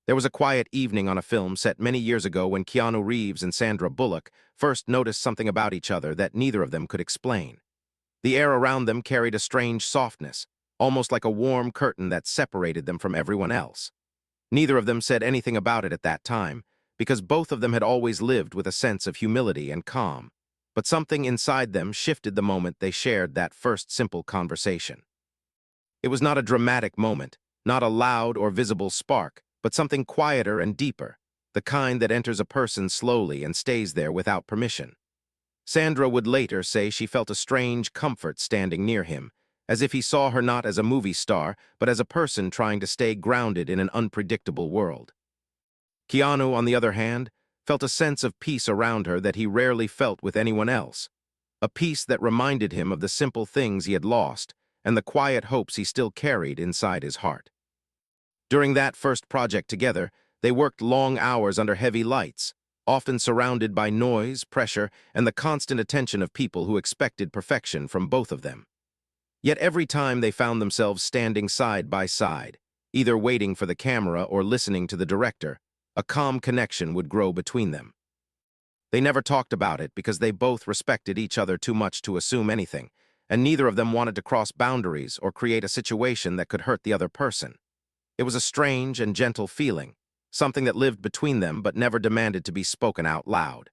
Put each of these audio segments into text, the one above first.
There was a quiet evening on a film set many years ago when Keanu Reeves and Sandra Bullock first noticed something about each other that neither of them could explain. The air around them carried a strange softness, almost like a warm curtain that separated them from everyone else. Neither of them said anything about it at that time, because both of them had always lived with a sense of humility and calm. But something inside them shifted the moment they shared that first simple conversation. It was not a dramatic moment, not a loud or visible spark, but something quieter and deeper, the kind that enters a person slowly and stays there without permission. Sandra would later say she felt a strange comfort standing near him, as if he saw her not as a movie star, but as a person trying to stay grounded in an unpredictable world. Keanu, on the other hand, felt a sense of peace around her that he rarely felt with anyone else, a peace that reminded him of the simple things he had lost and the quiet hopes he still carried inside his heart. During that first project together, they worked long hours under heavy lights, often surrounded by noise, pressure, and the constant attention of people who expected perfection from both of them. Yet every time they found themselves standing side by side, either waiting for the camera or listening to the director, a calm connection would grow between them. They never talked about it because they both respected each other too much to assume anything, and neither of them wanted to cross boundaries or create a situation that could hurt the other person. It was a strange and gentle feeling, something that lived between them but never demanded to be spoken out loud.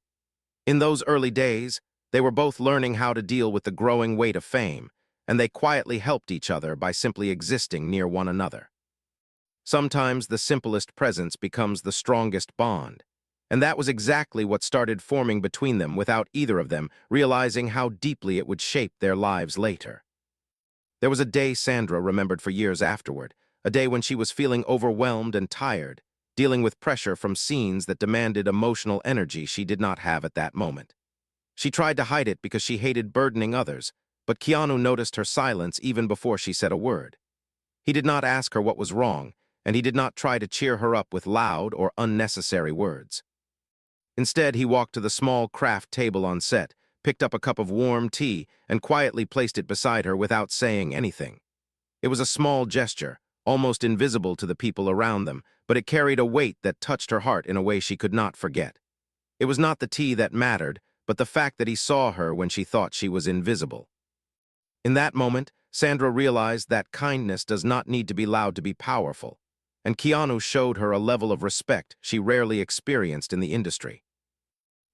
In those early days, they were both learning how to deal with the growing weight of fame, and they quietly helped each other by simply existing near one another. Sometimes the simplest presence becomes the strongest bond, and that was exactly what started forming between them without either of them realizing how deeply it would shape their lives later. There was a day Sandra remembered for years afterward, a day when she was feeling overwhelmed and tired, dealing with pressure from scenes that demanded emotional energy she did not have at that moment. She tried to hide it because she hated burdening others, but Keanu noticed her silence even before she said a word. He did not ask her what was wrong, and he did not try to cheer her up with loud or unnecessary words. Instead, he walked to the small craft table on set, picked up a cup of warm tea, and quietly placed it beside her without saying anything. It was a small gesture, almost invisible to the people around them, but it carried a weight that touched her heart in a way she could not forget. It was not the tea that mattered, but the fact that he saw her when she thought she was invisible. In that moment, Sandra realized that kindness does not need to be loud to be powerful, and Keanu showed her a level of respect she rarely experienced in the industry.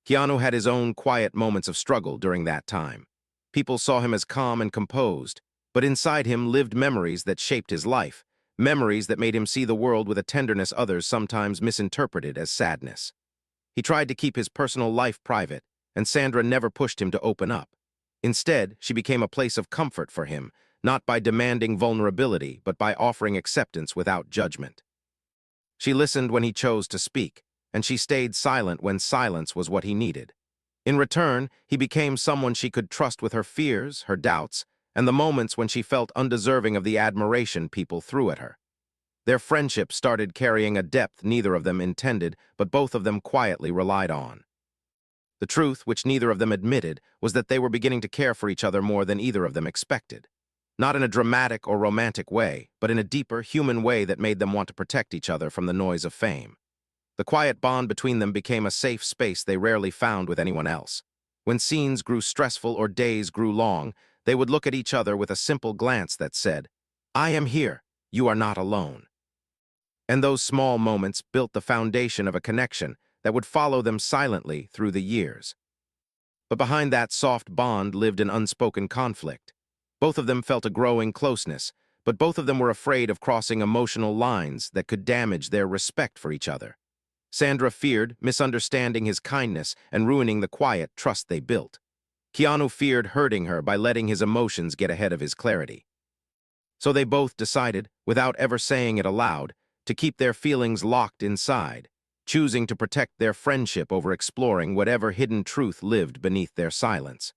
Keanu had his own quiet moments of struggle during that time. People saw him as calm and composed, but inside him lived memories that shaped his life, memories that made him see the world with a tenderness others sometimes misinterpreted as sadness. He tried to keep his personal life private, and Sandra never pushed him to open up. Instead, she became a place of comfort for him, not by demanding vulnerability, but by offering acceptance without judgment. She listened when he chose to speak, and she stayed silent when silence was what he needed. In return, he became someone she could trust with her fears, her doubts, and the moments when she felt undeserving of the admiration people threw at her. Their friendship started carrying a depth neither of them intended, but both of them quietly relied on. The truth, which neither of them admitted, was that they were beginning to care for each other more than either of them expected. Not in a dramatic or romantic way, but in a deeper, human way that made them want to protect each other from the noise of fame. The quiet bond between them became a safe space they rarely found with anyone else. When scenes grew stressful or days grew long, they would look at each other with a simple glance that said, "I am here, you are not alone." And those small moments built the foundation of a connection that would follow them silently through the years. But behind that soft bond lived an unspoken conflict. Both of them felt a growing closeness, but both of them were afraid of crossing emotional lines that could damage their respect for each other. Sandra feared misunderstanding his kindness and ruining the quiet trust they built. Keanu feared hurting her by letting his emotions get ahead of his clarity. So they both decided, without ever saying it aloud, to keep their feelings locked inside, choosing to protect their friendship over exploring whatever hidden truth lived beneath their silence.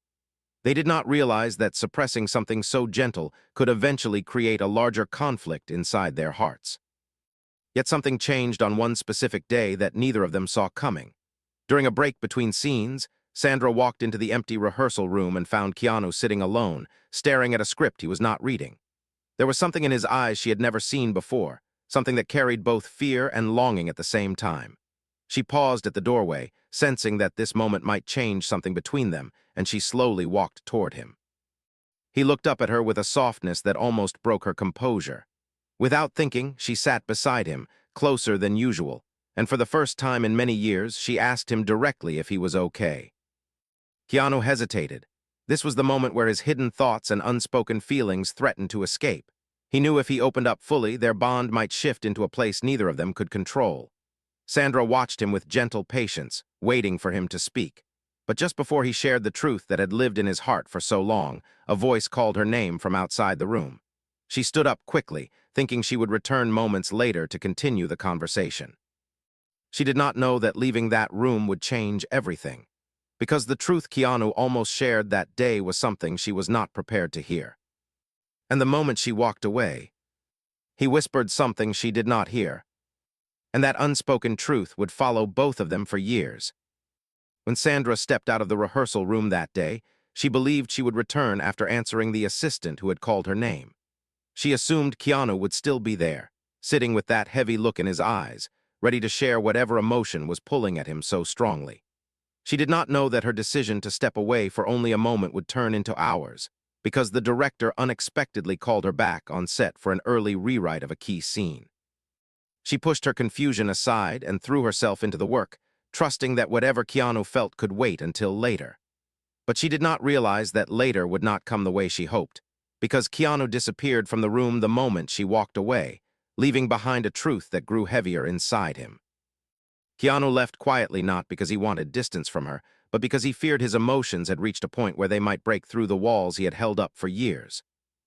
They did not realize that suppressing something so gentle could eventually create a larger conflict inside their hearts. Yet something changed on one specific day that neither of them saw coming. During a break between scenes, Sandra walked into the empty rehearsal room and found Keanu sitting alone, staring at a script he was not reading. There was something in his eyes she had never seen before, something that carried both fear and longing at the same time. She paused at the doorway, sensing that this moment might change something between them, and she slowly walked toward him. He looked up at her with a softness that almost broke her composure. Without thinking, she sat beside him, closer than usual, and for the first time in many years, she asked him directly if he was okay. Keanu hesitated. This was the moment where his hidden thoughts and unspoken feelings threatened to escape. He knew if he opened up fully, their bond might shift into a place neither of them could control. Sandra watched him with gentle patience, waiting for him to speak. But just before he shared the truth that had lived in his heart for so long, a voice called her name from outside the room. She stood up quickly, thinking she would return moments later to continue the conversation. She did not know that leaving that room would change everything, because the truth Keanu almost shared that day was something she was not prepared to hear. And the moment she walked away, he whispered something she did not hear, and that unspoken truth would follow both of them for years. When Sandra stepped out of the rehearsal room that day, she believed she would return after answering the assistant who had called her name. She assumed Keanu would still be there, sitting with that heavy look in his eyes, ready to share whatever emotion was pulling at him so strongly. She did not know that her decision to step away for only a moment would turn into hours, because the director unexpectedly called her back on set for an early rewrite of a key scene. She pushed her confusion aside and threw herself into the work, trusting that whatever Keanu felt could wait until later. But she did not realize that later would not come the way she hoped, because Keanu disappeared from the room the moment she walked away, leaving behind a truth that grew heavier inside him. Keanu left quietly not because he wanted distance from her, but because he feared his emotions had reached a point where they might break through the walls he had held up for years.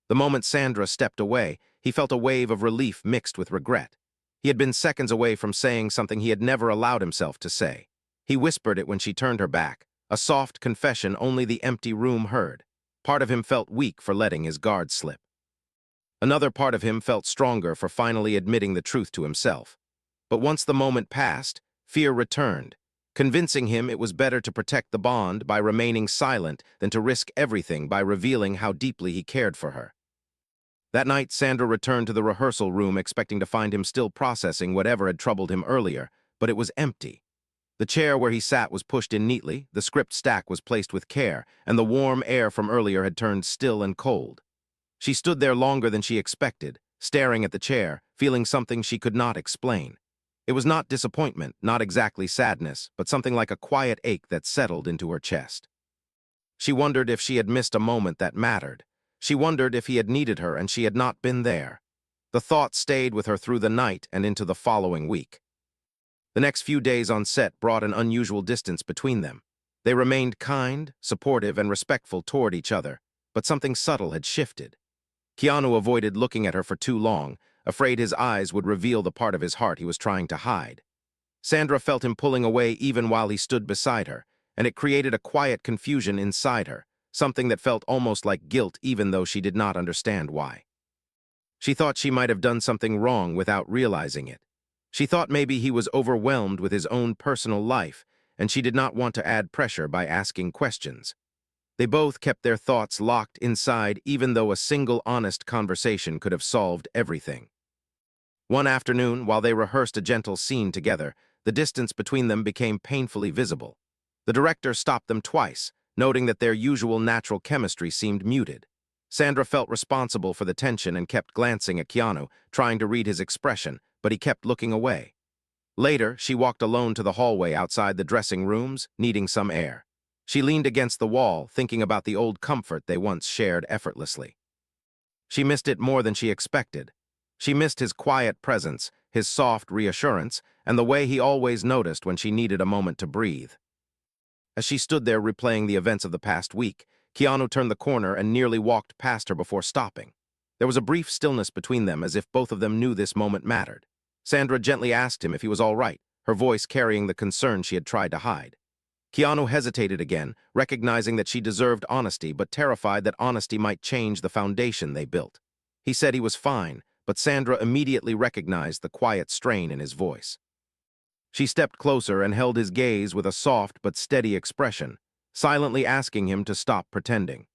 The moment Sandra stepped away, he felt a wave of relief mixed with regret. He had been seconds away from saying something he had never allowed himself to say. He whispered it when she turned her back, a soft confession only the empty room heard. Part of him felt weak for letting his guard slip. Another part of him felt stronger for finally admitting the truth to himself. But once the moment passed, fear returned, convincing him it was better to protect the bond by remaining silent than to risk everything by revealing how deeply he cared for her. That night, Sandra returned to the rehearsal room expecting to find him still processing whatever had troubled him earlier, but it was empty. The chair where he sat was pushed in neatly, the script stack was placed with care, and the warm air from earlier had turned still and cold. She stood there longer than she expected, staring at the chair, feeling something she could not explain. It was not disappointment, not exactly sadness, but something like a quiet ache that settled into her chest. She wondered if she had missed a moment that mattered. She wondered if he had needed her and she had not been there. The thought stayed with her through the night and into the following week. The next few days on set brought an unusual distance between them. They remained kind, supportive, and respectful toward each other, but something subtle had shifted. Keanu avoided looking at her for too long, afraid his eyes would reveal the part of his heart he was trying to hide. Sandra felt him pulling away even while he stood beside her, and it created a quiet confusion inside her, something that felt almost like guilt even though she did not understand why. She thought she might have done something wrong without realizing it. She thought maybe he was overwhelmed with his own personal life, and she did not want to add pressure by asking questions. They both kept their thoughts locked inside even though a single honest conversation could have solved everything. One afternoon, while they rehearsed a gentle scene together, the distance between them became painfully visible. The director stopped them twice, noting that their usual natural chemistry seemed muted. Sandra felt responsible for the tension and kept glancing at Keanu, trying to read his expression, but he kept looking away. Later, she walked alone to the hallway outside the dressing rooms, needing some air. She leaned against the wall, thinking about the old comfort they once shared effortlessly. She missed it more than she expected. She missed his quiet presence, his soft reassurance, and the way he always noticed when she needed a moment to breathe. As she stood there replaying the events of the past week, Keanu turned the corner and nearly walked past her before stopping. There was a brief stillness between them as if both of them knew this moment mattered. Sandra gently asked him if he was all right, her voice carrying the concern she had tried to hide. Keanu hesitated again, recognizing that she deserved honesty but terrified that honesty might change the foundation they built. He said he was fine, but Sandra immediately recognized the quiet strain in his voice. She stepped closer and held his gaze with a soft but steady expression, silently asking him to stop pretending.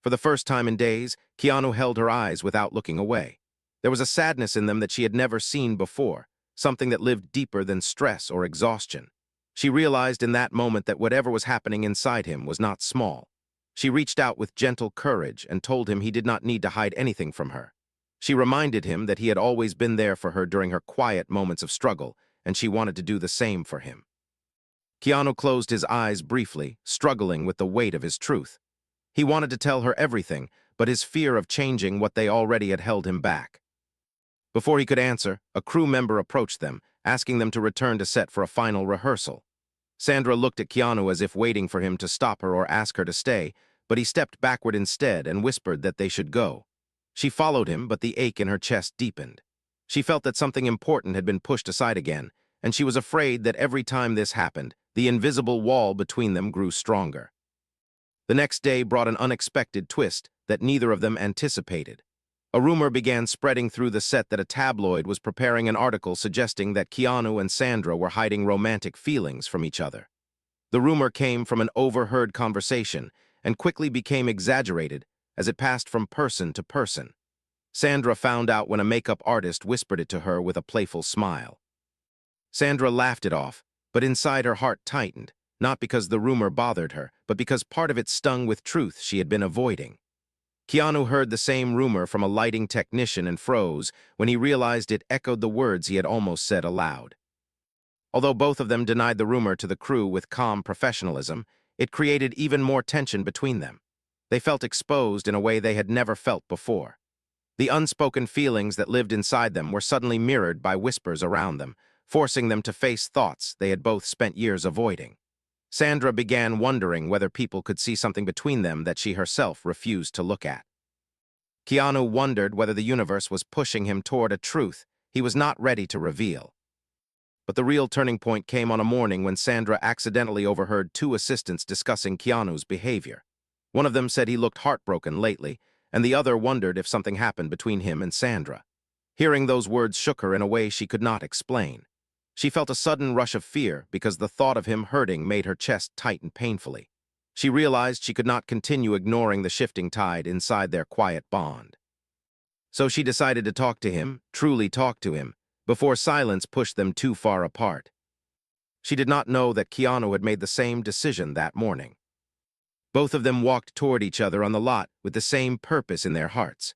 For the first time in days, Keanu held her eyes without looking away. There was a sadness in them that she had never seen before, something that lived deeper than stress or exhaustion. She realized in that moment that whatever was happening inside him was not small. She reached out with gentle courage and told him he did not need to hide anything from her. She reminded him that he had always been there for her during her quiet moments of struggle, and she wanted to do the same for him. Keanu closed his eyes briefly, struggling with the weight of his truth. He wanted to tell her everything, but his fear of changing what they already had held him back. Before he could answer, a crew member approached them, asking them to return to set for a final rehearsal. Sandra looked at Keanu as if waiting for him to stop her or ask her to stay, but he stepped backward instead and whispered that they should go. She followed him, but the ache in her chest deepened. She felt that something important had been pushed aside again, and she was afraid that every time this happened, the invisible wall between them grew stronger. The next day brought an unexpected twist that neither of them anticipated. A rumor began spreading through the set that a tabloid was preparing an article suggesting that Keanu and Sandra were hiding romantic feelings from each other. The rumor came from an overheard conversation and quickly became exaggerated as it passed from person to person. Sandra found out when a makeup artist whispered it to her with a playful smile. Sandra laughed it off, but inside her heart tightened, not because the rumor bothered her, but because part of it stung with truth she had been avoiding. Keanu heard the same rumor from a lighting technician and froze when he realized it echoed the words he had almost said aloud. Although both of them denied the rumor to the crew with calm professionalism, it created even more tension between them. They felt exposed in a way they had never felt before. The unspoken feelings that lived inside them were suddenly mirrored by whispers around them, forcing them to face thoughts they had both spent years avoiding. Sandra began wondering whether people could see something between them that she herself refused to look at. Keanu wondered whether the universe was pushing him toward a truth he was not ready to reveal. But the real turning point came on a morning when Sandra accidentally overheard two assistants discussing Keanu's behavior. One of them said he looked heartbroken lately, and the other wondered if something happened between him and Sandra. Hearing those words shook her in a way she could not explain. She felt a sudden rush of fear because the thought of him hurting made her chest tighten painfully. She realized she could not continue ignoring the shifting tide inside their quiet bond. So she decided to talk to him, truly talk to him, before silence pushed them too far apart. She did not know that Keanu had made the same decision that morning. Both of them walked toward each other on the lot with the same purpose in their hearts.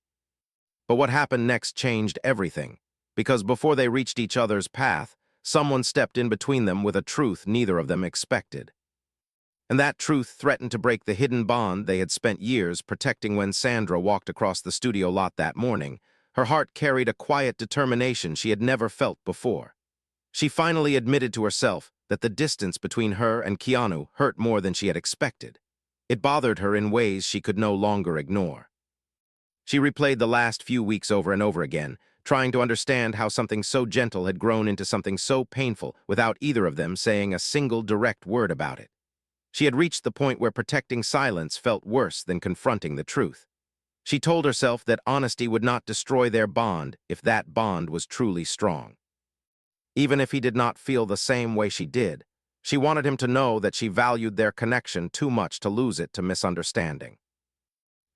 But what happened next changed everything, because before they reached each other's path, someone stepped in between them with a truth neither of them expected. And that truth threatened to break the hidden bond they had spent years protecting. When Sandra walked across the studio lot that morning, her heart carried a quiet determination she had never felt before. She finally admitted to herself that the distance between her and Keanu hurt more than she had expected. It bothered her in ways she could no longer ignore. She replayed the last few weeks over and over again, trying to understand how something so gentle had grown into something so painful without either of them saying a single direct word about it. She had reached the point where protecting silence felt worse than confronting the truth. She told herself that honesty would not destroy their bond if that bond was truly strong. Even if he did not feel the same way she did, she wanted him to know that she valued their connection too much to lose it to misunderstanding.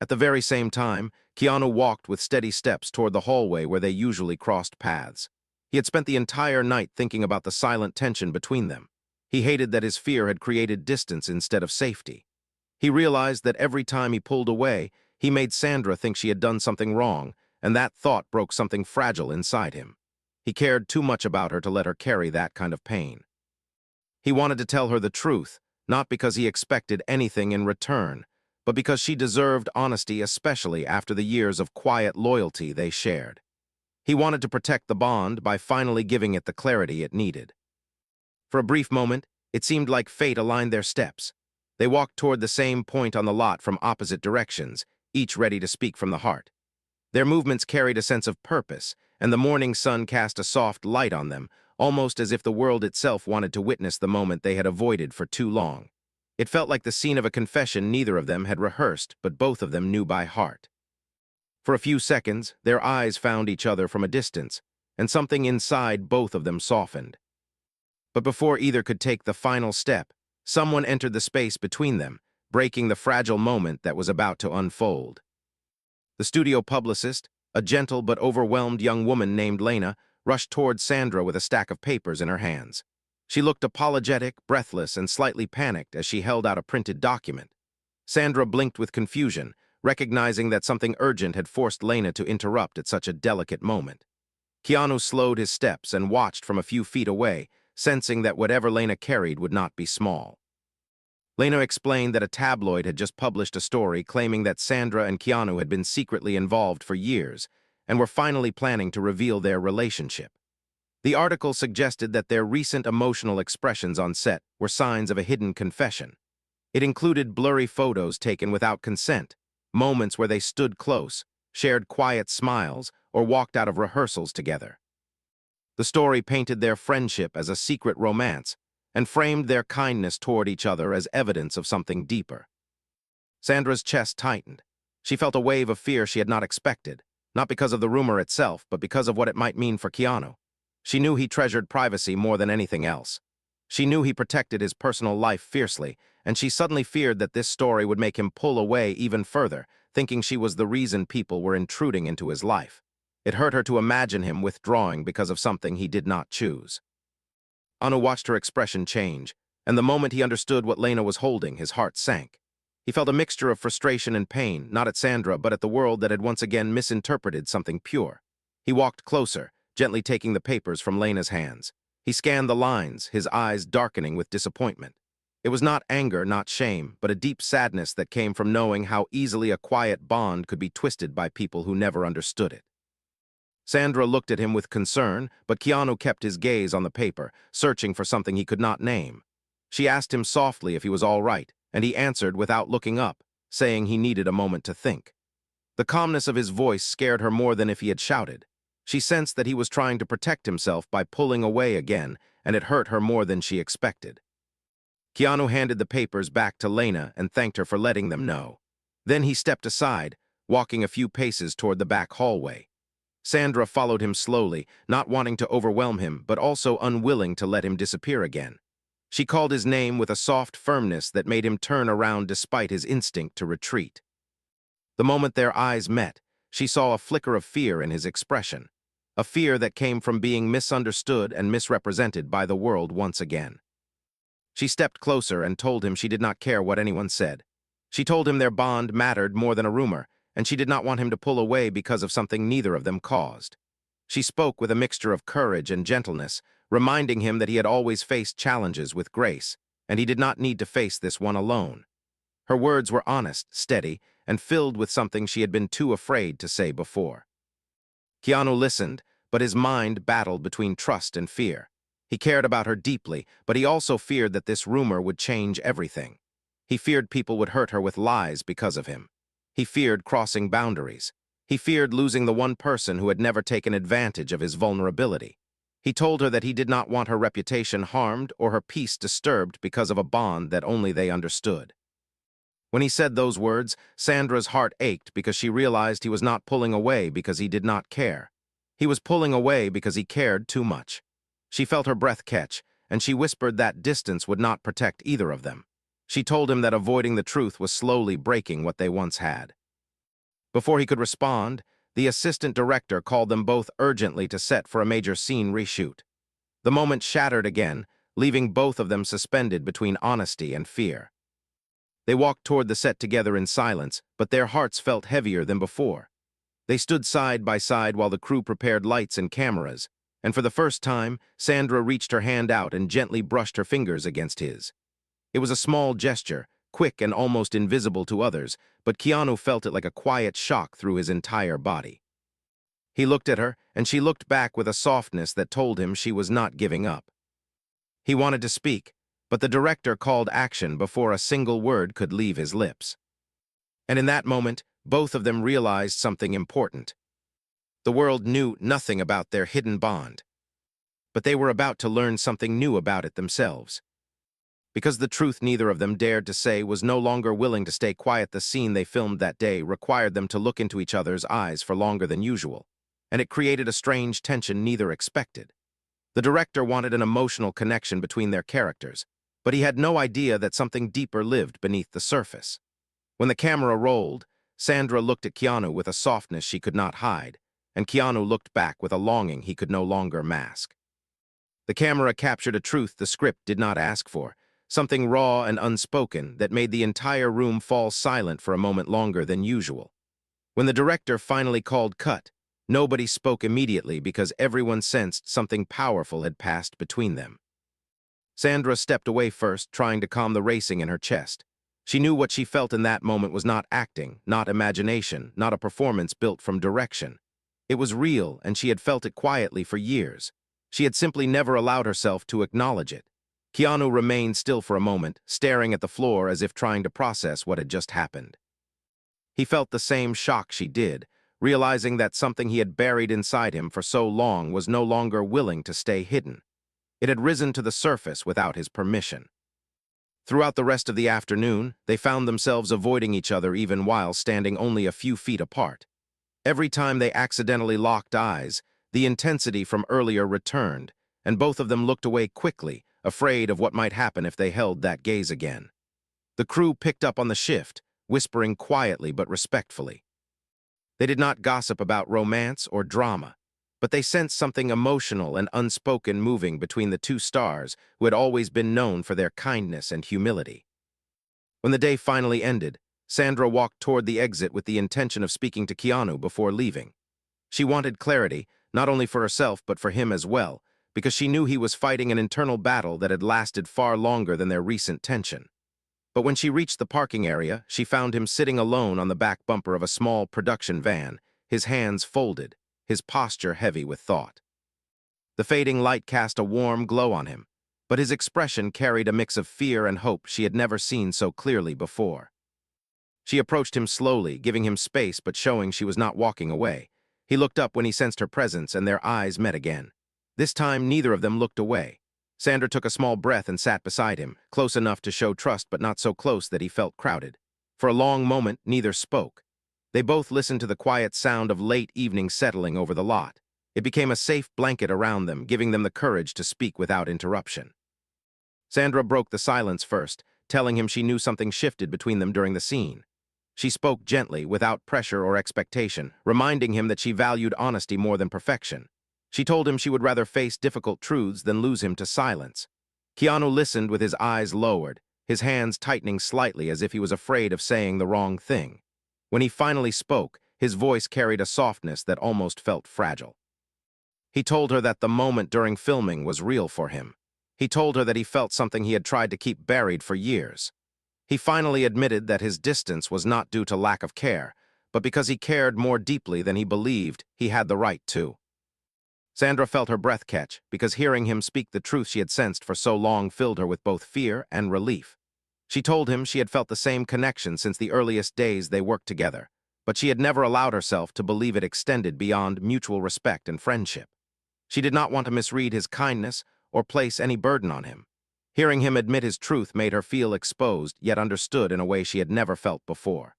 At the very same time, Keanu walked with steady steps toward the hallway where they usually crossed paths. He had spent the entire night thinking about the silent tension between them. He hated that his fear had created distance instead of safety. He realized that every time he pulled away, he made Sandra think she had done something wrong, and that thought broke something fragile inside him. He cared too much about her to let her carry that kind of pain. He wanted to tell her the truth, not because he expected anything in return, but because she deserved honesty, especially after the years of quiet loyalty they shared. He wanted to protect the bond by finally giving it the clarity it needed. For a brief moment, it seemed like fate aligned their steps. They walked toward the same point on the lot from opposite directions, each ready to speak from the heart. Their movements carried a sense of purpose, and the morning sun cast a soft light on them, almost as if the world itself wanted to witness the moment they had avoided for too long. It felt like the scene of a confession neither of them had rehearsed, but both of them knew by heart. For a few seconds, their eyes found each other from a distance, and something inside both of them softened. But before either could take the final step, someone entered the space between them, breaking the fragile moment that was about to unfold. The studio publicist, A gentle but overwhelmed young woman named Lena rushed toward Sandra with a stack of papers in her hands. She looked apologetic, breathless, and slightly panicked as she held out a printed document. Sandra blinked with confusion, recognizing that something urgent had forced Lena to interrupt at such a delicate moment. Keanu slowed his steps and watched from a few feet away, sensing that whatever Lena carried would not be small. Lena explained that a tabloid had just published a story claiming that Sandra and Keanu had been secretly involved for years and were finally planning to reveal their relationship. The article suggested that their recent emotional expressions on set were signs of a hidden confession. It included blurry photos taken without consent, moments where they stood close, shared quiet smiles, or walked out of rehearsals together. The story painted their friendship as a secret romance and framed their kindness toward each other as evidence of something deeper. Sandra's chest tightened. She felt a wave of fear she had not expected, not because of the rumor itself, but because of what it might mean for Keanu. She knew he treasured privacy more than anything else. She knew he protected his personal life fiercely, and she suddenly feared that this story would make him pull away even further, thinking she was the reason people were intruding into his life. It hurt her to imagine him withdrawing because of something he did not choose. Anu watched her expression change, and the moment he understood what Lena was holding, his heart sank. He felt a mixture of frustration and pain, not at Sandra, but at the world that had once again misinterpreted something pure. He walked closer, gently taking the papers from Lena's hands. He scanned the lines, his eyes darkening with disappointment. It was not anger, not shame, but a deep sadness that came from knowing how easily a quiet bond could be twisted by people who never understood it. Sandra looked at him with concern, but Keanu kept his gaze on the paper, searching for something he could not name. She asked him softly if he was all right, and he answered without looking up, saying he needed a moment to think. The calmness of his voice scared her more than if he had shouted. She sensed that he was trying to protect himself by pulling away again, and it hurt her more than she expected. Keanu handed the papers back to Lena and thanked her for letting them know. Then he stepped aside, walking a few paces toward the back hallway. Sandra followed him slowly, not wanting to overwhelm him, but also unwilling to let him disappear again. She called his name with a soft firmness that made him turn around despite his instinct to retreat. The moment their eyes met, she saw a flicker of fear in his expression, a fear that came from being misunderstood and misrepresented by the world once again. She stepped closer and told him she did not care what anyone said. She told him their bond mattered more than a rumor, and she did not want him to pull away because of something neither of them caused. She spoke with a mixture of courage and gentleness, reminding him that he had always faced challenges with grace, and he did not need to face this one alone. Her words were honest, steady, and filled with something she had been too afraid to say before. Keanu listened, but his mind battled between trust and fear. He cared about her deeply, but he also feared that this rumor would change everything. He feared people would hurt her with lies because of him. He feared crossing boundaries. He feared losing the one person who had never taken advantage of his vulnerability. He told her that he did not want her reputation harmed or her peace disturbed because of a bond that only they understood. When he said those words, Sandra's heart ached because she realized he was not pulling away because he did not care. He was pulling away because he cared too much. She felt her breath catch, and she whispered that distance would not protect either of them. She told him that avoiding the truth was slowly breaking what they once had. Before he could respond, the assistant director called them both urgently to set for a major scene reshoot. The moment shattered again, leaving both of them suspended between honesty and fear. They walked toward the set together in silence, but their hearts felt heavier than before. They stood side by side while the crew prepared lights and cameras, and for the first time, Sandra reached her hand out and gently brushed her fingers against his. It was a small gesture, quick and almost invisible to others, but Keanu felt it like a quiet shock through his entire body. He looked at her, and she looked back with a softness that told him she was not giving up. He wanted to speak, but the director called action before a single word could leave his lips. And in that moment, both of them realized something important. The world knew nothing about their hidden bond, but they were about to learn something new about it themselves. Because the truth neither of them dared to say was no longer willing to stay quiet, the scene they filmed that day required them to look into each other's eyes for longer than usual, and it created a strange tension neither expected. The director wanted an emotional connection between their characters, but he had no idea that something deeper lived beneath the surface. When the camera rolled, Sandra looked at Keanu with a softness she could not hide, and Keanu looked back with a longing he could no longer mask. The camera captured a truth the script did not ask for, something raw and unspoken that made the entire room fall silent for a moment longer than usual. When the director finally called cut, nobody spoke immediately because everyone sensed something powerful had passed between them. Sandra stepped away first, trying to calm the racing in her chest. She knew what she felt in that moment was not acting, not imagination, not a performance built from direction. It was real, and she had felt it quietly for years. She had simply never allowed herself to acknowledge it. Keanu remained still for a moment, staring at the floor as if trying to process what had just happened. He felt the same shock she did, realizing that something he had buried inside him for so long was no longer willing to stay hidden. It had risen to the surface without his permission. Throughout the rest of the afternoon, they found themselves avoiding each other even while standing only a few feet apart. Every time they accidentally locked eyes, the intensity from earlier returned, and both of them looked away quickly, afraid of what might happen if they held that gaze again. The crew picked up on the shift, whispering quietly but respectfully. They did not gossip about romance or drama, but they sensed something emotional and unspoken moving between the two stars who had always been known for their kindness and humility. When the day finally ended, Sandra walked toward the exit with the intention of speaking to Keanu before leaving. She wanted clarity, not only for herself but for him as well, because she knew he was fighting an internal battle that had lasted far longer than their recent tension. But when she reached the parking area, she found him sitting alone on the back bumper of a small production van, his hands folded, his posture heavy with thought. The fading light cast a warm glow on him, but his expression carried a mix of fear and hope she had never seen so clearly before. She approached him slowly, giving him space but showing she was not walking away. He looked up when he sensed her presence, and their eyes met again. This time, neither of them looked away. Sandra took a small breath and sat beside him, close enough to show trust but not so close that he felt crowded. For a long moment, neither spoke. They both listened to the quiet sound of late evening settling over the lot. It became a safe blanket around them, giving them the courage to speak without interruption. Sandra broke the silence first, telling him she knew something shifted between them during the scene. She spoke gently, without pressure or expectation, reminding him that she valued honesty more than perfection. She told him she would rather face difficult truths than lose him to silence. Keanu listened with his eyes lowered, his hands tightening slightly as if he was afraid of saying the wrong thing. When he finally spoke, his voice carried a softness that almost felt fragile. He told her that the moment during filming was real for him. He told her that he felt something he had tried to keep buried for years. He finally admitted that his distance was not due to lack of care, but because he cared more deeply than he believed he had the right to. Sandra felt her breath catch, because hearing him speak the truth she had sensed for so long filled her with both fear and relief. She told him she had felt the same connection since the earliest days they worked together, but she had never allowed herself to believe it extended beyond mutual respect and friendship. She did not want to misread his kindness or place any burden on him. Hearing him admit his truth made her feel exposed, yet understood in a way she had never felt before.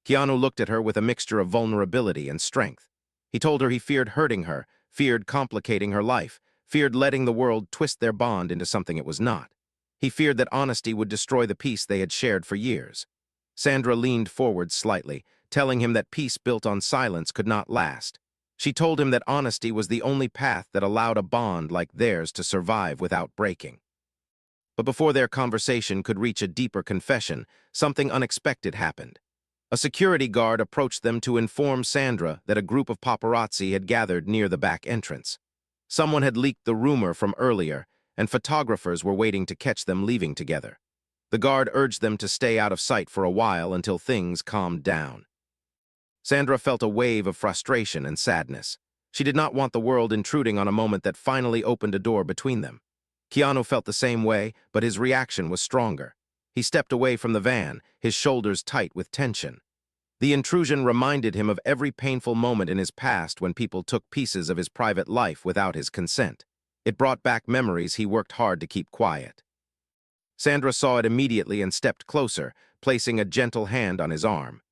Keanu looked at her with a mixture of vulnerability and strength. He told her he feared hurting her, feared complicating her life, feared letting the world twist their bond into something it was not. He feared that honesty would destroy the peace they had shared for years. Sandra leaned forward slightly, telling him that peace built on silence could not last. She told him that honesty was the only path that allowed a bond like theirs to survive without breaking. But before their conversation could reach a deeper confession, something unexpected happened. A security guard approached them to inform Sandra that a group of paparazzi had gathered near the back entrance. Someone had leaked the rumor from earlier, and photographers were waiting to catch them leaving together. The guard urged them to stay out of sight for a while until things calmed down. Sandra felt a wave of frustration and sadness. She did not want the world intruding on a moment that finally opened a door between them. Keanu felt the same way, but his reaction was stronger. He stepped away from the van, his shoulders tight with tension. The intrusion reminded him of every painful moment in his past when people took pieces of his private life without his consent. It brought back memories he worked hard to keep quiet. Sandra saw it immediately and stepped closer, placing a gentle hand on his arm.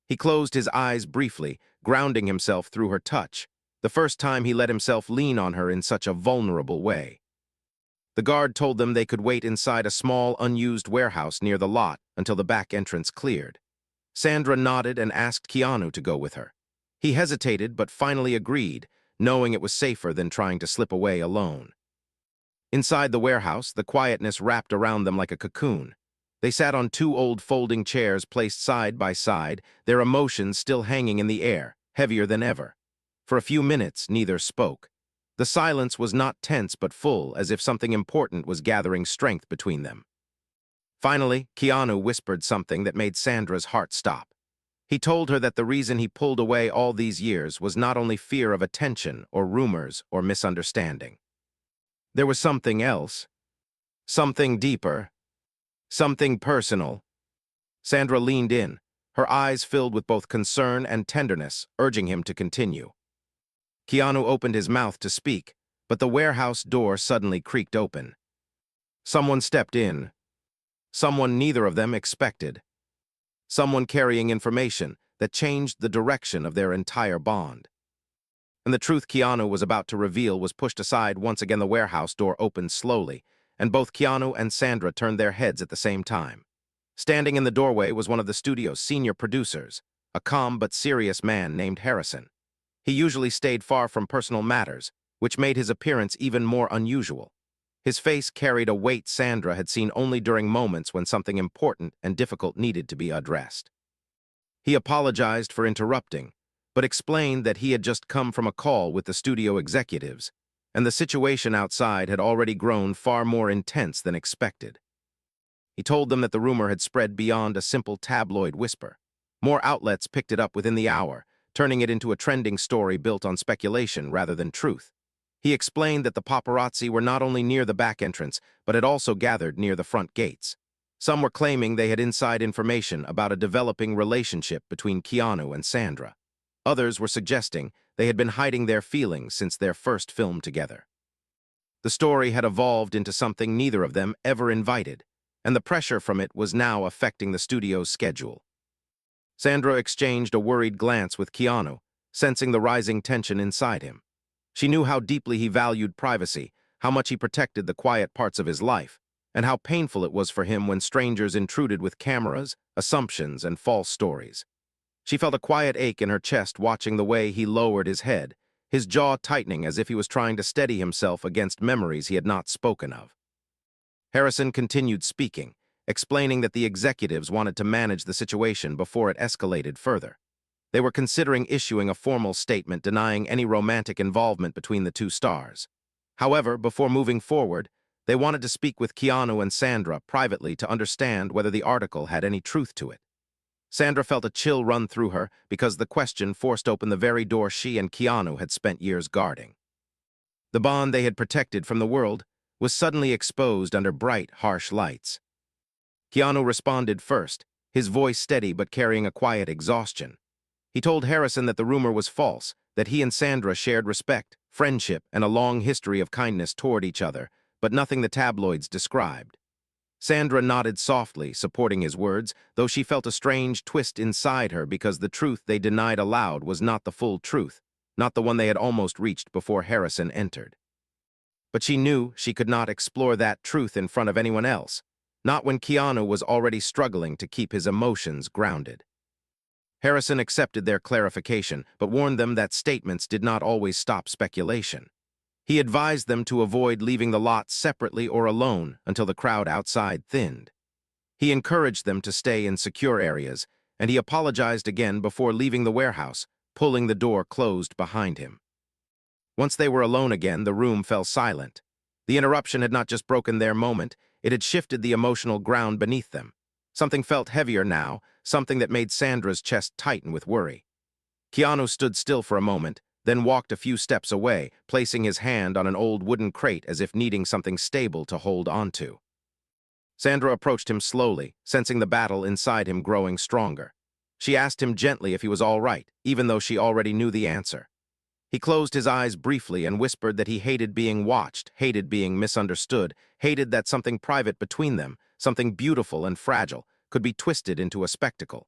He closed his eyes briefly, grounding himself through her touch, the first time he let himself lean on her in such a vulnerable way. The guard told them they could wait inside a small, unused warehouse near the lot until the back entrance cleared. Sandra nodded and asked Keanu to go with her. He hesitated but finally agreed, knowing it was safer than trying to slip away alone. Inside the warehouse, the quietness wrapped around them like a cocoon. They sat on two old folding chairs placed side by side, their emotions still hanging in the air, heavier than ever. For a few minutes, neither spoke. The silence was not tense but full, as if something important was gathering strength between them. Finally, Keanu whispered something that made Sandra's heart stop. He told her that the reason he pulled away all these years was not only fear of attention or rumors or misunderstanding. There was something else. Something deeper. Something personal. Sandra leaned in, her eyes filled with both concern and tenderness, urging him to continue. Keanu opened his mouth to speak, but the warehouse door suddenly creaked open. Someone stepped in. Someone neither of them expected. Someone carrying information that changed the direction of their entire bond. And the truth Keanu was about to reveal was pushed aside. Once again the warehouse door opened slowly, and both Keanu and Sandra turned their heads at the same time. Standing in the doorway was one of the studio's senior producers, a calm but serious man named Harrison. He usually stayed far from personal matters, which made his appearance even more unusual. His face carried a weight Sandra had seen only during moments when something important and difficult needed to be addressed. He apologized for interrupting, but explained that he had just come from a call with the studio executives, and the situation outside had already grown far more intense than expected. He told them that the rumor had spread beyond a simple tabloid whisper. More outlets picked it up within the hour, turning it into a trending story built on speculation rather than truth. He explained that the paparazzi were not only near the back entrance, but had also gathered near the front gates. Some were claiming they had inside information about a developing relationship between Keanu and Sandra. Others were suggesting they had been hiding their feelings since their first film together. The story had evolved into something neither of them ever invited, and the pressure from it was now affecting the studio's schedule. Sandra exchanged a worried glance with Keanu, sensing the rising tension inside him. She knew how deeply he valued privacy, how much he protected the quiet parts of his life, and how painful it was for him when strangers intruded with cameras, assumptions, and false stories. She felt a quiet ache in her chest watching the way he lowered his head, his jaw tightening as if he was trying to steady himself against memories he had not spoken of. Harrison continued speaking, explaining that the executives wanted to manage the situation before it escalated further. They were considering issuing a formal statement denying any romantic involvement between the two stars. However, before moving forward, they wanted to speak with Keanu and Sandra privately to understand whether the article had any truth to it. Sandra felt a chill run through her because the question forced open the very door she and Keanu had spent years guarding. The bond they had protected from the world was suddenly exposed under bright, harsh lights. Keanu responded first, his voice steady but carrying a quiet exhaustion. He told Harrison that the rumor was false, that he and Sandra shared respect, friendship, and a long history of kindness toward each other, but nothing the tabloids described. Sandra nodded softly, supporting his words, though she felt a strange twist inside her because the truth they denied aloud was not the full truth, not the one they had almost reached before Harrison entered. But she knew she could not explore that truth in front of anyone else, not when Keanu was already struggling to keep his emotions grounded. Harrison accepted their clarification, but warned them that statements did not always stop speculation. He advised them to avoid leaving the lot separately or alone until the crowd outside thinned. He encouraged them to stay in secure areas, and he apologized again before leaving the warehouse, pulling the door closed behind him. Once they were alone again, the room fell silent. The interruption had not just broken their moment, it had shifted the emotional ground beneath them. Something felt heavier now, something that made Sandra's chest tighten with worry. Keanu stood still for a moment, then walked a few steps away, placing his hand on an old wooden crate as if needing something stable to hold onto. Sandra approached him slowly, sensing the battle inside him growing stronger. She asked him gently if he was all right, even though she already knew the answer. He closed his eyes briefly and whispered that he hated being watched, hated being misunderstood, hated that something private between them, something beautiful and fragile, could be twisted into a spectacle.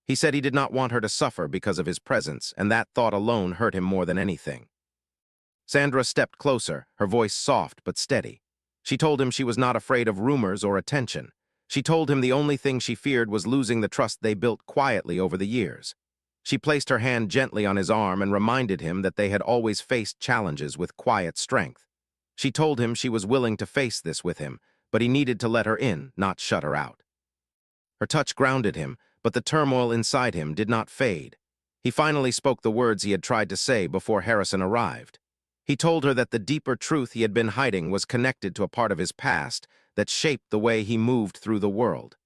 He said he did not want her to suffer because of his presence, and that thought alone hurt him more than anything. Sandra stepped closer, her voice soft but steady. She told him she was not afraid of rumors or attention. She told him the only thing she feared was losing the trust they built quietly over the years. She placed her hand gently on his arm and reminded him that they had always faced challenges with quiet strength. She told him she was willing to face this with him, but he needed to let her in, not shut her out. Her touch grounded him, but the turmoil inside him did not fade. He finally spoke the words he had tried to say before Harrison arrived. He told her that the deeper truth he had been hiding was connected to a part of his past that shaped the way he moved through the world.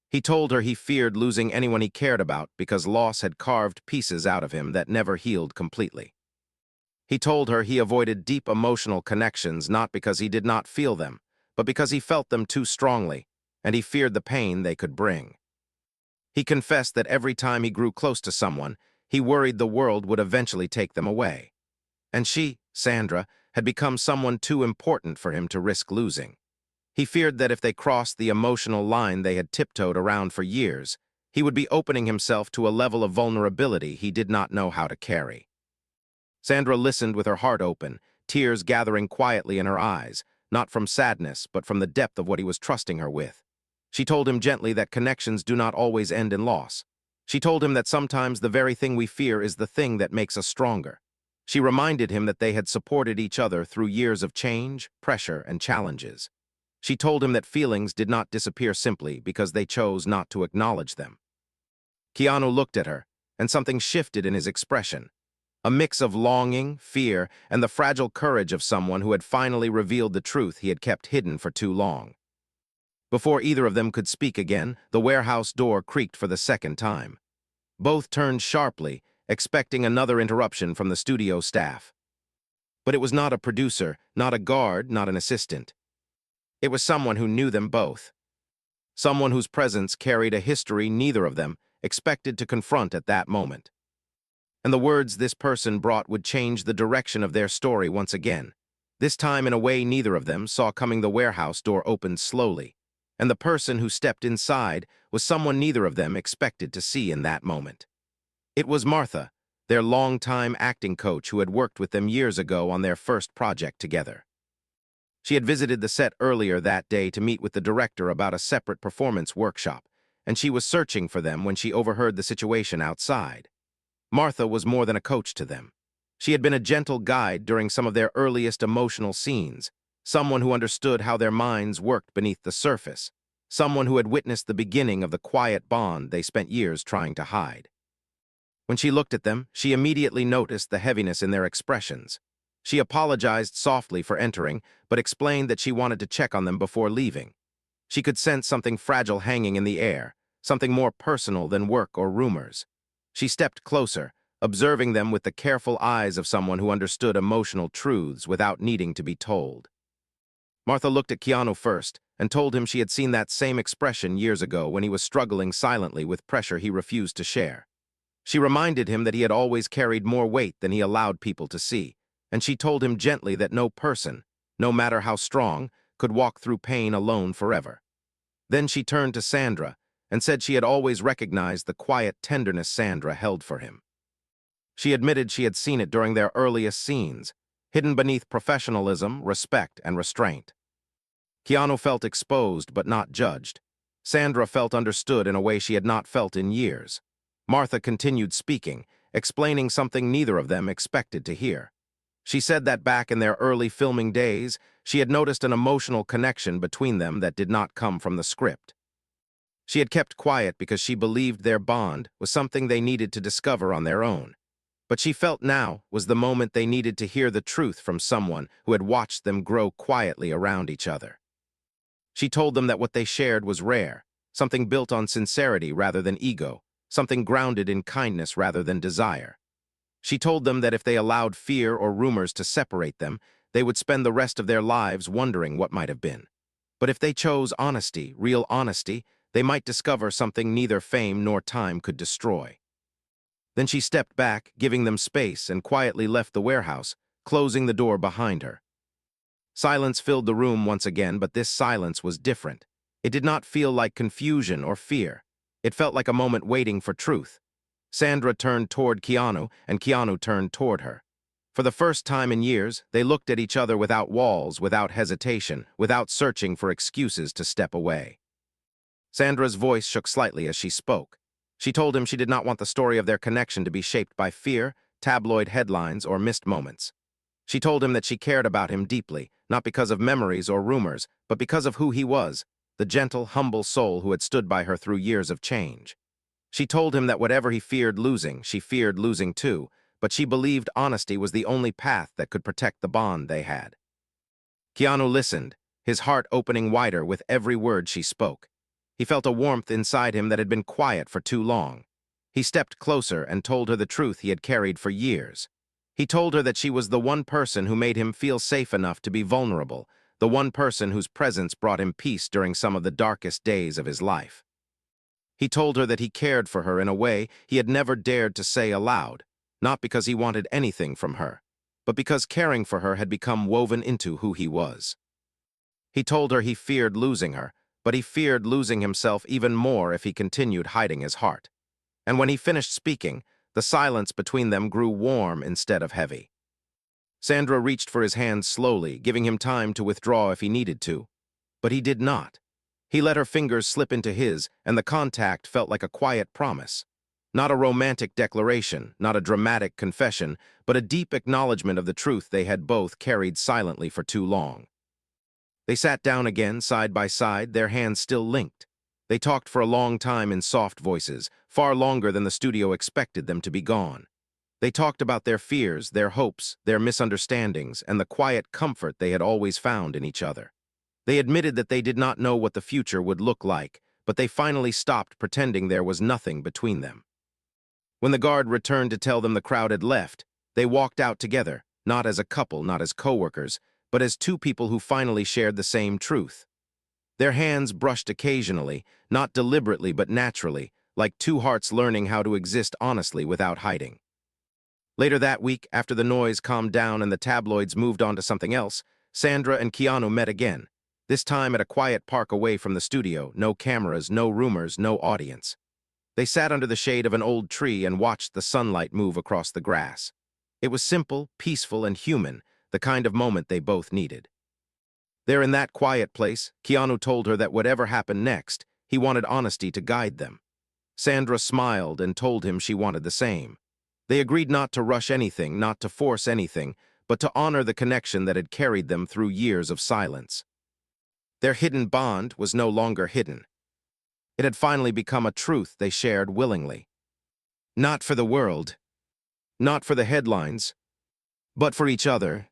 He told her he feared losing anyone he cared about because loss had carved pieces out of him that never healed completely. He told her he avoided deep emotional connections not because he did not feel them, but because he felt them too strongly, and he feared the pain they could bring. He confessed that every time he grew close to someone, he worried the world would eventually take them away. And she, Sandra, had become someone too important for him to risk losing. He feared that if they crossed the emotional line they had tiptoed around for years, he would be opening himself to a level of vulnerability he did not know how to carry. Sandra listened with her heart open, tears gathering quietly in her eyes, not from sadness, but from the depth of what he was trusting her with. She told him gently that connections do not always end in loss. She told him that sometimes the very thing we fear is the thing that makes us stronger. She reminded him that they had supported each other through years of change, pressure, and challenges. She told him that feelings did not disappear simply because they chose not to acknowledge them. Keanu looked at her, and something shifted in his expression. A mix of longing, fear, and the fragile courage of someone who had finally revealed the truth he had kept hidden for too long. Before either of them could speak again, the warehouse door creaked for the second time. Both turned sharply, expecting another interruption from the studio staff. But it was not a producer, not a guard, not an assistant. It was someone who knew them both. Someone whose presence carried a history neither of them expected to confront at that moment. And the words this person brought would change the direction of their story once again. This time in a way neither of them saw coming. The warehouse door opened slowly, and the person who stepped inside was someone neither of them expected to see in that moment. It was Martha, their longtime acting coach who had worked with them years ago on their first project together. She had visited the set earlier that day to meet with the director about a separate performance workshop, and she was searching for them when she overheard the situation outside. Martha was more than a coach to them. She had been a gentle guide during some of their earliest emotional scenes, someone who understood how their minds worked beneath the surface, someone who had witnessed the beginning of the quiet bond they spent years trying to hide. When she looked at them, she immediately noticed the heaviness in their expressions. She apologized softly for entering, but explained that she wanted to check on them before leaving. She could sense something fragile hanging in the air, something more personal than work or rumors. She stepped closer, observing them with the careful eyes of someone who understood emotional truths without needing to be told. Martha looked at Keanu first and told him she had seen that same expression years ago when he was struggling silently with pressure he refused to share. She reminded him that he had always carried more weight than he allowed people to see, and she told him gently that no person, no matter how strong, could walk through pain alone forever. Then she turned to Sandra and said she had always recognized the quiet tenderness Sandra held for him. She admitted she had seen it during their earliest scenes, hidden beneath professionalism, respect, and restraint. Keanu felt exposed but not judged. Sandra felt understood in a way she had not felt in years. Martha continued speaking, explaining something neither of them expected to hear. She said that back in their early filming days, she had noticed an emotional connection between them that did not come from the script. She had kept quiet because she believed their bond was something they needed to discover on their own. But she felt now was the moment they needed to hear the truth from someone who had watched them grow quietly around each other. She told them that what they shared was rare, something built on sincerity rather than ego, something grounded in kindness rather than desire. She told them that if they allowed fear or rumors to separate them, they would spend the rest of their lives wondering what might have been. But if they chose honesty, real honesty, they might discover something neither fame nor time could destroy. Then she stepped back, giving them space, and quietly left the warehouse, closing the door behind her. Silence filled the room once again, but this silence was different. It did not feel like confusion or fear. It felt like a moment waiting for truth. Sandra turned toward Keanu, and Keanu turned toward her. For the first time in years, they looked at each other without walls, without hesitation, without searching for excuses to step away. Sandra's voice shook slightly as she spoke. She told him she did not want the story of their connection to be shaped by fear, tabloid headlines, or missed moments. She told him that she cared about him deeply, not because of memories or rumors, but because of who he was, the gentle, humble soul who had stood by her through years of change. She told him that whatever he feared losing, she feared losing too, but she believed honesty was the only path that could protect the bond they had. Keanu listened, his heart opening wider with every word she spoke. He felt a warmth inside him that had been quiet for too long. He stepped closer and told her the truth he had carried for years. He told her that she was the one person who made him feel safe enough to be vulnerable, the one person whose presence brought him peace during some of the darkest days of his life. He told her that he cared for her in a way he had never dared to say aloud, not because he wanted anything from her, but because caring for her had become woven into who he was. He told her he feared losing her, but he feared losing himself even more if he continued hiding his heart. And when he finished speaking, the silence between them grew warm instead of heavy. Sandra reached for his hand slowly, giving him time to withdraw if he needed to. But he did not. He let her fingers slip into his, and the contact felt like a quiet promise. Not a romantic declaration, not a dramatic confession, but a deep acknowledgement of the truth they had both carried silently for too long. They sat down again, side by side, their hands still linked. They talked for a long time in soft voices, far longer than the studio expected them to be gone. They talked about their fears, their hopes, their misunderstandings, and the quiet comfort they had always found in each other. They admitted that they did not know what the future would look like, but they finally stopped pretending there was nothing between them. When the guard returned to tell them the crowd had left, they walked out together, not as a couple, not as co-workers, but as two people who finally shared the same truth. Their hands brushed occasionally, not deliberately but naturally, like two hearts learning how to exist honestly without hiding. Later that week, after the noise calmed down and the tabloids moved on to something else, Sandra and Keanu met again, this time at a quiet park away from the studio, no cameras, no rumors, no audience. They sat under the shade of an old tree and watched the sunlight move across the grass. It was simple, peaceful, and human, the kind of moment they both needed. There in that quiet place, Keanu told her that whatever happened next, he wanted honesty to guide them. Sandra smiled and told him she wanted the same. They agreed not to rush anything, not to force anything, but to honor the connection that had carried them through years of silence. Their hidden bond was no longer hidden. It had finally become a truth they shared willingly. Not for the world, not for the headlines, but for each other.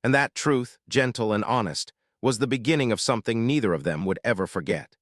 And that truth, gentle and honest, was the beginning of something neither of them would ever forget.